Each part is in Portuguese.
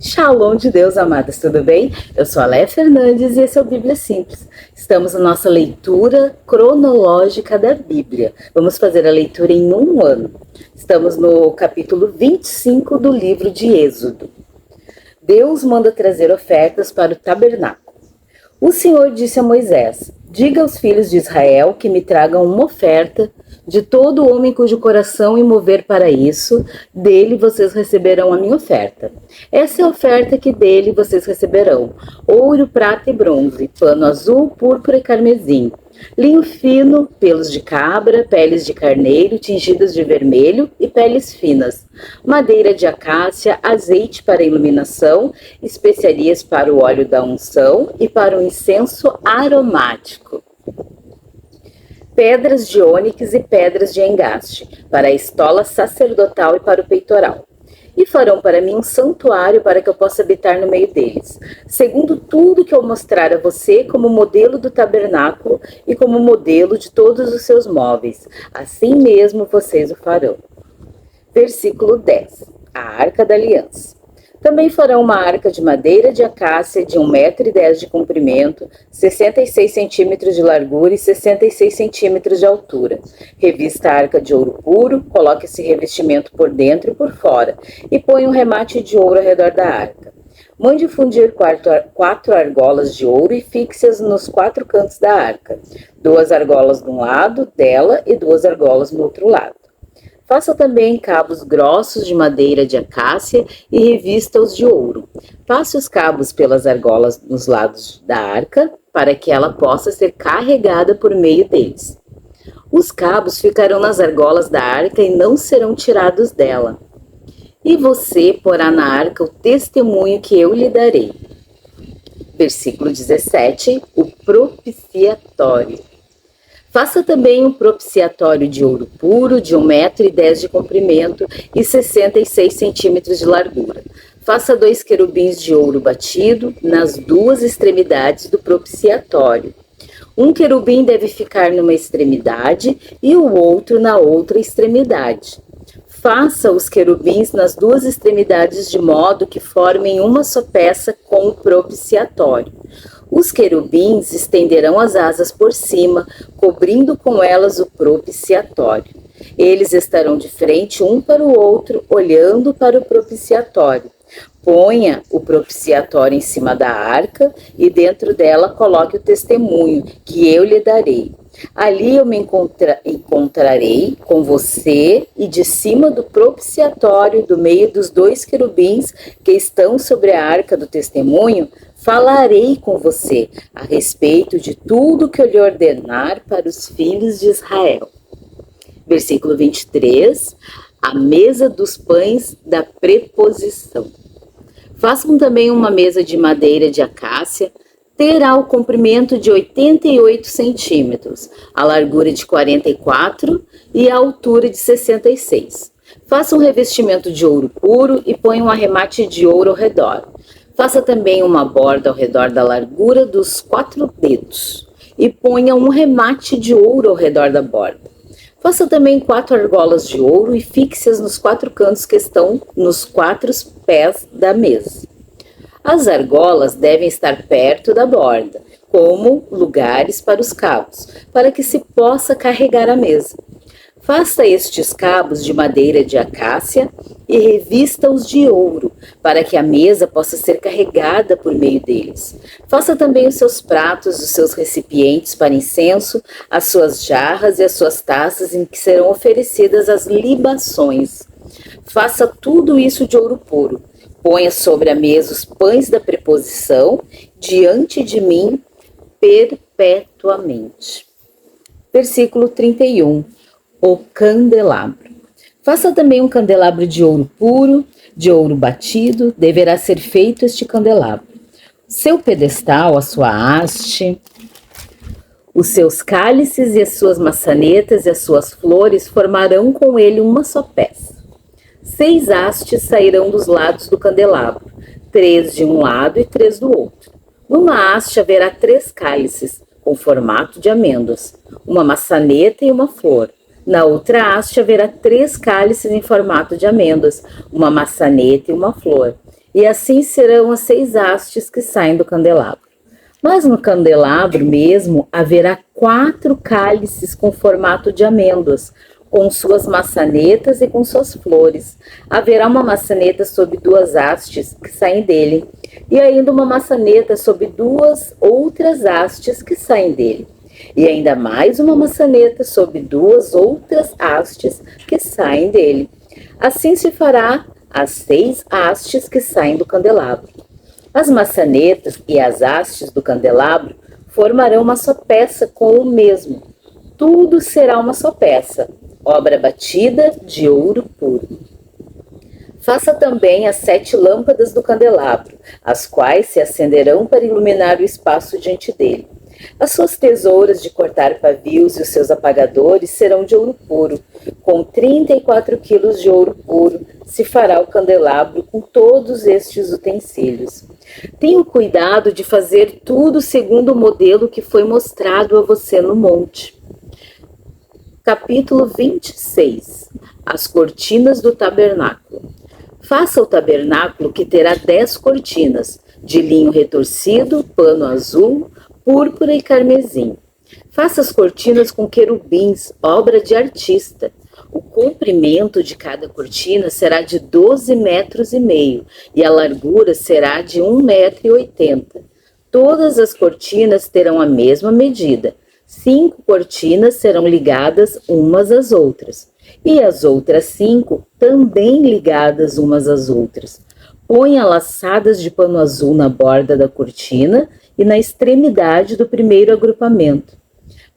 Shalom de Deus, amadas, tudo bem? Eu sou a Léa Fernandes e esse é o Bíblia Simples. Estamos na nossa leitura cronológica da Bíblia. Vamos fazer a leitura em um ano. Estamos no capítulo 25 do livro de Êxodo. Deus manda trazer ofertas para o tabernáculo. O Senhor disse a Moisés: diga aos filhos de Israel que me tragam uma oferta de todo homem cujo coração me mover para isso, dele vocês receberão a minha oferta. Essa é a oferta que dele vocês receberão: ouro, prata e bronze, pano azul, púrpura e carmesim, linho fino, pelos de cabra, peles de carneiro tingidas de vermelho e peles finas, madeira de acácia, azeite para iluminação, especiarias para o óleo da unção e para o incenso aromático, pedras de ônix e pedras de engaste, para a estola sacerdotal e para o peitoral. E farão para mim um santuário para que eu possa habitar no meio deles, segundo tudo que eu mostrar a você como modelo do tabernáculo e como modelo de todos os seus móveis. Assim mesmo vocês o farão. Versículo 10. A Arca da Aliança. Também farão uma arca de madeira de acácia de 1,10 m de comprimento, 66 centímetros de largura e 66 centímetros de altura. Revista a arca de ouro puro, coloque esse revestimento por dentro e por fora, e põe um remate de ouro ao redor da arca. Mande fundir 4 argolas de ouro e fixe-as nos 4 cantos da arca, 2 argolas de um lado dela e 2 argolas no outro lado. Faça também cabos grossos de madeira de acácia e revista-os de ouro. Passe os cabos pelas argolas nos lados da arca, para que ela possa ser carregada por meio deles. Os cabos ficarão nas argolas da arca e não serão tirados dela. E você porá na arca o testemunho que eu lhe darei. Versículo 17, o propiciatório. Faça também um propiciatório de ouro puro, de 1,10 m de comprimento e 66 centímetros de largura. Faça 2 querubins de ouro batido nas 2 extremidades do propiciatório. Um querubim deve ficar numa extremidade e o outro na outra extremidade. Faça os querubins nas 2 extremidades de modo que formem uma só peça com o propiciatório. Os querubins estenderão as asas por cima, cobrindo com elas o propiciatório. Eles estarão de frente um para o outro, olhando para o propiciatório. Ponha o propiciatório em cima da arca e dentro dela coloque o testemunho que eu lhe darei. Ali eu me encontrarei com você e de cima do propiciatório, do meio dos 2 querubins que estão sobre a arca do testemunho, falarei com você a respeito de tudo que eu lhe ordenar para os filhos de Israel. Versículo 23, a mesa dos pães da preposição. Façam também uma mesa de madeira de acácia, terá o comprimento de 88 centímetros, a largura de 44 e a altura de 66. Faça um revestimento de ouro puro e ponha um arremate de ouro ao redor. Faça também uma borda ao redor da largura dos 4 dedos e ponha um remate de ouro ao redor da borda. Faça também 4 argolas de ouro e fixe-as nos 4 cantos que estão nos 4 pés da mesa. As argolas devem estar perto da borda, como lugares para os cabos, para que se possa carregar a mesa. Faça estes cabos de madeira de acácia e revista-os de ouro, para que a mesa possa ser carregada por meio deles. Faça também os seus pratos, os seus recipientes para incenso, as suas jarras e as suas taças em que serão oferecidas as libações. Faça tudo isso de ouro puro. Ponha sobre a mesa os pães da preposição diante de mim perpetuamente. Versículo 31. O candelabro. Faça também um candelabro de ouro puro, de ouro batido, deverá ser feito este candelabro. Seu pedestal, a sua haste, os seus cálices e as suas maçanetas e as suas flores formarão com ele uma só peça. 6 hastes sairão dos lados do candelabro, 3 de um lado e 3 do outro. Numa haste haverá 3 cálices, com formato de amêndoas, uma maçaneta e uma flor. Na outra haste haverá 3 cálices em formato de amêndoas, uma maçaneta e uma flor. e assim serão as 6 hastes que saem do candelabro. Mas no candelabro mesmo haverá 4 cálices com formato de amêndoas, com suas maçanetas e com suas flores. Haverá uma maçaneta sob 2 hastes que saem dele, e ainda uma maçaneta sob 2 outras hastes que saem dele, e ainda mais uma maçaneta sob 2 outras hastes que saem dele. Assim se fará as 6 hastes que saem do candelabro. As maçanetas e as hastes do candelabro formarão uma só peça com o mesmo. Tudo será uma só peça, obra batida de ouro puro. Faça também as 7 lâmpadas do candelabro, as quais se acenderão para iluminar o espaço diante dele. As suas tesouras de cortar pavios e os seus apagadores serão de ouro puro. Com 34 quilos de ouro puro se fará o candelabro com todos estes utensílios. Tenha cuidado de fazer tudo segundo o modelo que foi mostrado a você no monte. Capítulo 26. As cortinas do tabernáculo. Faça o tabernáculo, que terá 10 cortinas, de linho retorcido, pano azul, púrpura e carmesim. Faça as cortinas com querubins, obra de artista. O comprimento de cada cortina será de 12,5 metros e a largura será de 1,80 m. Todas as cortinas terão a mesma medida. 5 cortinas serão ligadas umas às outras, e as outras 5 também ligadas umas às outras. Ponha laçadas de pano azul na borda da cortina e na extremidade do primeiro agrupamento.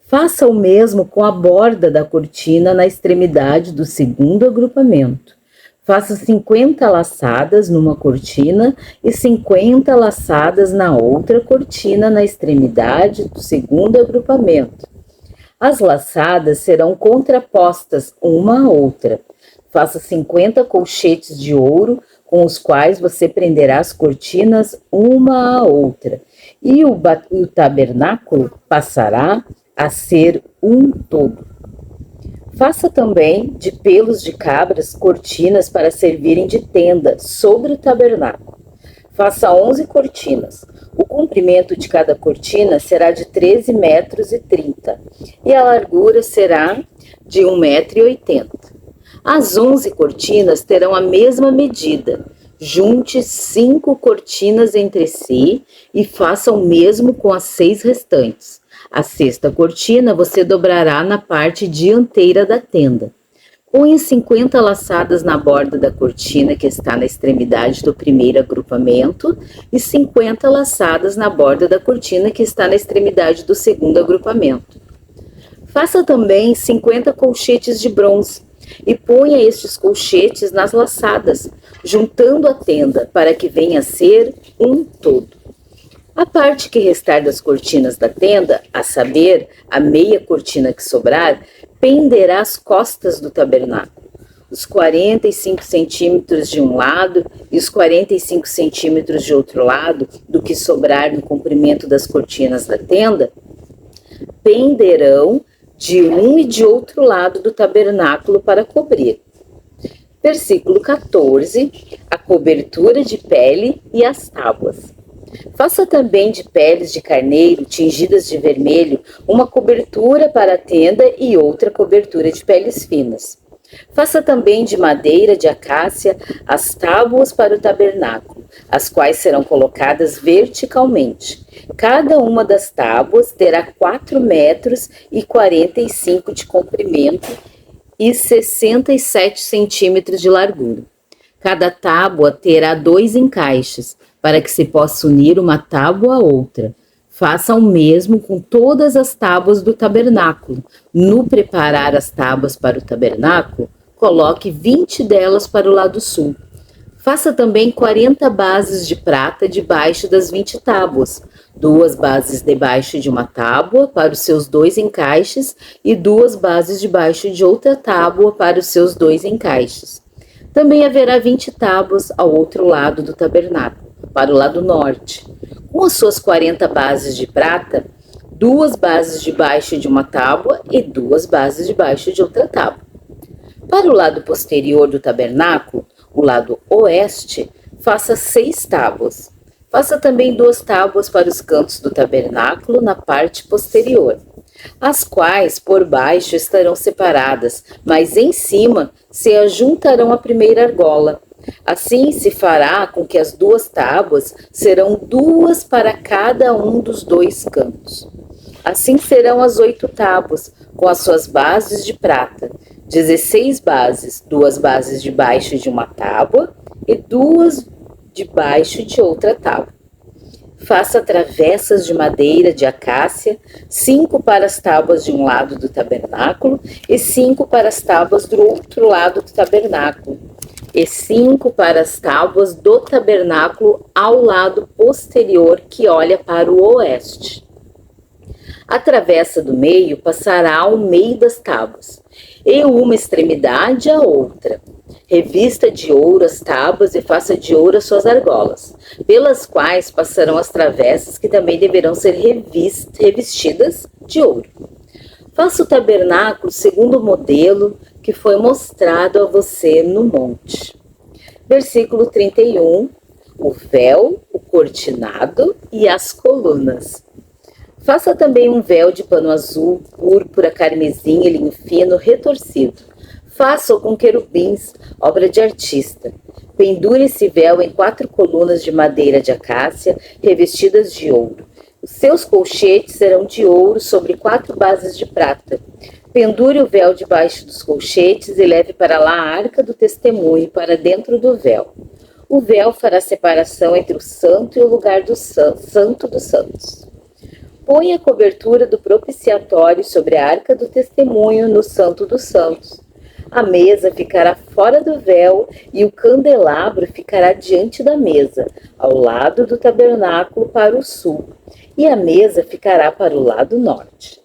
Faça o mesmo com a borda da cortina na extremidade do segundo agrupamento. Faça 50 laçadas numa cortina e 50 laçadas na outra cortina na extremidade do segundo agrupamento. As laçadas serão contrapostas uma à outra. Faça 50 colchetes de ouro com os quais você prenderá as cortinas uma à outra, e o tabernáculo passará a ser um todo. Faça também de pelos de cabras cortinas para servirem de tenda sobre o tabernáculo. Faça 11 cortinas. O comprimento de cada cortina será de 13,30 metros e a largura será de 1,80 m. As 11 cortinas terão a mesma medida. Junte 5 cortinas entre si e faça o mesmo com as 6 restantes. A 6ª cortina você dobrará na parte dianteira da tenda. Ponha 50 laçadas na borda da cortina que está na extremidade do primeiro agrupamento e 50 laçadas na borda da cortina que está na extremidade do segundo agrupamento. Faça também 50 colchetes de bronze e ponha estes colchetes nas laçadas, juntando a tenda para que venha a ser um todo. A parte que restar das cortinas da tenda, a saber, a meia cortina que sobrar, penderá às costas do tabernáculo. Os 45 centímetros de um lado e os 45 centímetros de outro lado do que sobrar no comprimento das cortinas da tenda, penderão de um e de outro lado do tabernáculo para cobrir. Versículo 14. A cobertura de pele e as tábuas. Faça também de peles de carneiro tingidas de vermelho uma cobertura para a tenda e outra cobertura de peles finas. Faça também de madeira de acácia as tábuas para o tabernáculo, as quais serão colocadas verticalmente. Cada uma das tábuas terá 4,45 metros de comprimento e 67 centímetros de largura. Cada tábua terá 2 encaixes, para que se possa unir uma tábua a outra. Faça o mesmo com todas as tábuas do tabernáculo. No preparar as tábuas para o tabernáculo, coloque 20 delas para o lado sul. Faça também 40 bases de prata debaixo das 20 tábuas, 2 bases debaixo de uma tábua para os seus 2 encaixes e 2 bases debaixo de outra tábua para os seus 2 encaixes. Também haverá 20 tábuas ao outro lado do tabernáculo, para o lado norte. Com as suas 40 bases de prata, 2 bases debaixo de uma tábua e 2 bases debaixo de outra tábua. Para o lado posterior do tabernáculo, o lado oeste, faça 6 tábuas. Faça também 2 tábuas para os cantos do tabernáculo na parte posterior, as quais por baixo estarão separadas, mas em cima se ajuntarão à primeira argola. Assim se fará com que as 2 tábuas serão 2 para cada um dos 2 cantos. Assim serão as 8 tábuas, com as suas bases de prata, 16 bases, 2 bases debaixo de uma tábua e 2 debaixo de outra tábua. Faça travessas de madeira de acácia, 5 para as tábuas de um lado do tabernáculo e 5 para as tábuas do outro lado do tabernáculo, e 5 para as tábuas do tabernáculo ao lado posterior que olha para o oeste. A travessa do meio passará ao meio das tábuas, e uma extremidade à outra. Revista de ouro as tábuas e faça de ouro as suas argolas, pelas quais passarão as travessas, que também deverão ser revestidas de ouro. Faça o tabernáculo segundo o modelo que foi mostrado a você no monte. Versículo 31, o véu, o cortinado e as colunas. Faça também um véu de pano azul, púrpura, carmesim e linho fino retorcido. Faça-o com querubins, obra de artista. Pendure esse véu em 4 colunas de madeira de acácia, revestidas de ouro. Os seus colchetes serão de ouro sobre 4 bases de prata. Pendure o véu debaixo dos colchetes e leve para lá a arca do testemunho, para dentro do véu. O véu fará separação entre o santo e o lugar do santo dos santos. Põe a cobertura do propiciatório sobre a arca do testemunho no santo dos santos. A mesa ficará fora do véu e o candelabro ficará diante da mesa, ao lado do tabernáculo para o sul, e a mesa ficará para o lado norte.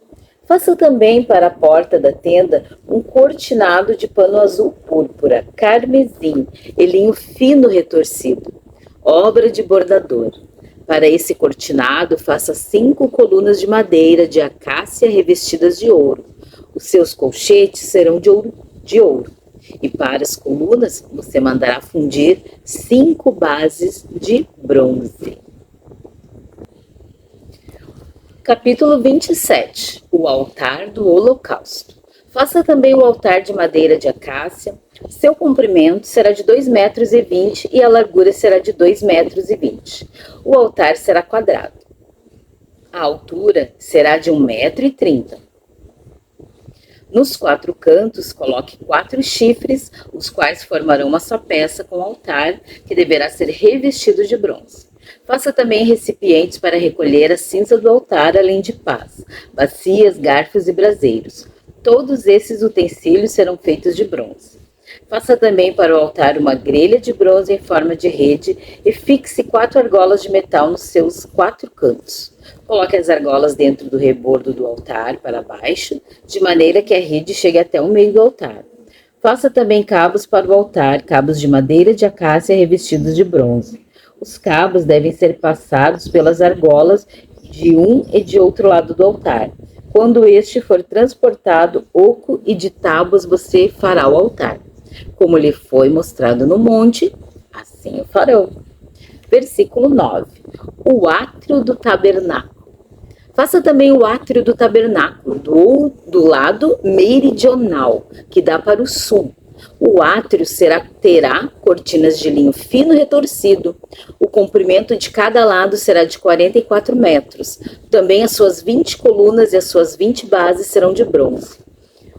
Faça também para a porta da tenda um cortinado de pano azul púrpura, carmesim e linho fino retorcido, obra de bordador. Para esse cortinado, faça 5 colunas de madeira de acácia revestidas de ouro. Os seus colchetes serão de ouro. E para as colunas, você mandará fundir 5 bases de bronze. Capítulo 27. O altar do holocausto. Faça também o altar de madeira de acácia. Seu comprimento será de 2,20 metros e a largura será de 2,20 metros. O altar será quadrado. A altura será de 1,30 metros. Nos 4 cantos, coloque 4 chifres, os quais formarão uma só peça com o altar, que deverá ser revestido de bronze. Faça também recipientes para recolher a cinza do altar, além de pás, bacias, garfos e braseiros. Todos esses utensílios serão feitos de bronze. Faça também para o altar uma grelha de bronze em forma de rede e fixe 4 argolas de metal nos seus 4 cantos. Coloque as argolas dentro do rebordo do altar para baixo, de maneira que a rede chegue até o meio do altar. Faça também cabos para o altar, cabos de madeira de acácia revestidos de bronze. Os cabos devem ser passados pelas argolas de um e de outro lado do altar. Quando este for transportado, oco e de tábuas você fará o altar. Como lhe foi mostrado no monte, assim o farão. Versículo 9. O átrio do tabernáculo. Faça também o átrio do tabernáculo do lado meridional, que dá para o sul. O átrio terá cortinas de linho fino retorcido. O comprimento de cada lado será de 44 metros. Também as suas 20 colunas e as suas 20 bases serão de bronze.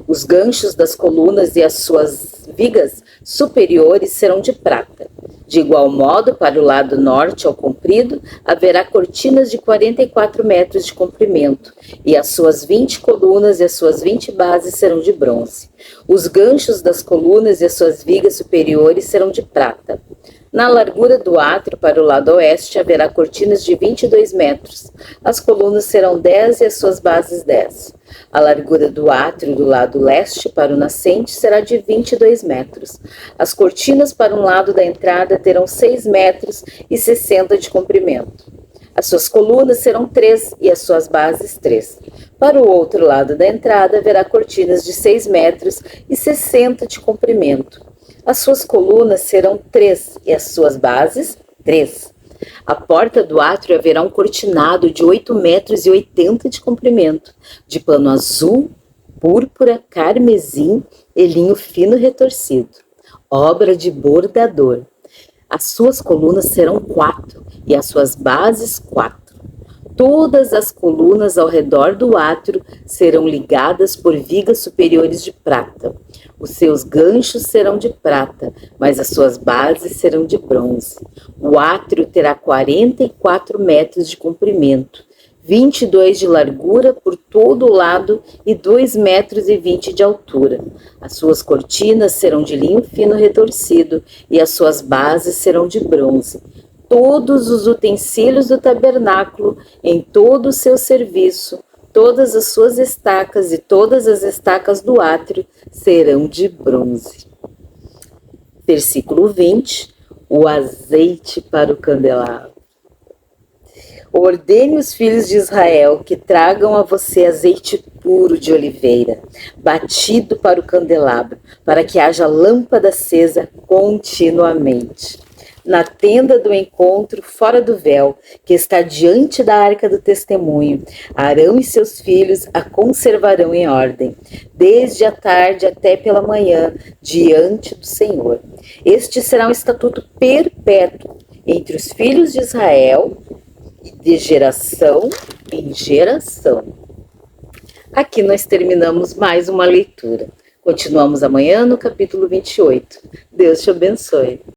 Os ganchos das colunas e as suas vigas superiores serão de prata. De igual modo, para o lado norte ao comprido, haverá cortinas de 44 metros de comprimento, e as suas 20 colunas e as suas 20 bases serão de bronze. Os ganchos das colunas e as suas vigas superiores serão de prata. Na largura do átrio para o lado oeste haverá cortinas de 22 metros. As colunas serão 10 e as suas bases 10. A largura do átrio do lado leste para o nascente será de 22 metros. As cortinas para um lado da entrada terão 6 metros e 60 de comprimento. As suas colunas serão 3 e as suas bases 3. Para o outro lado da entrada haverá cortinas de 6 metros e 60 de comprimento. As suas colunas serão 3 e as suas bases 3. A porta do átrio haverá um cortinado de 8,80 metros de comprimento, de pano azul, púrpura, carmesim e linho fino retorcido, obra de bordador. As suas colunas serão 4 e as suas bases 4. Todas as colunas ao redor do átrio serão ligadas por vigas superiores de prata. Os seus ganchos serão de prata, mas as suas bases serão de bronze. O átrio terá 44 metros de comprimento, 22 de largura por todo o lado e 2,20 metros de altura. As suas cortinas serão de linho fino retorcido e as suas bases serão de bronze. Todos os utensílios do tabernáculo, em todo o seu serviço, todas as suas estacas e todas as estacas do átrio serão de bronze. Versículo 20, o azeite para o candelabro. Ordene os filhos de Israel que tragam a você azeite puro de oliveira, batido para o candelabro, para que haja lâmpada acesa continuamente. Na tenda do encontro, fora do véu, que está diante da arca do testemunho, Arão e seus filhos a conservarão em ordem, desde a tarde até pela manhã, diante do Senhor. Este será um estatuto perpétuo entre os filhos de Israel, de geração em geração. Aqui nós terminamos mais uma leitura. Continuamos amanhã no capítulo 28. Deus te abençoe.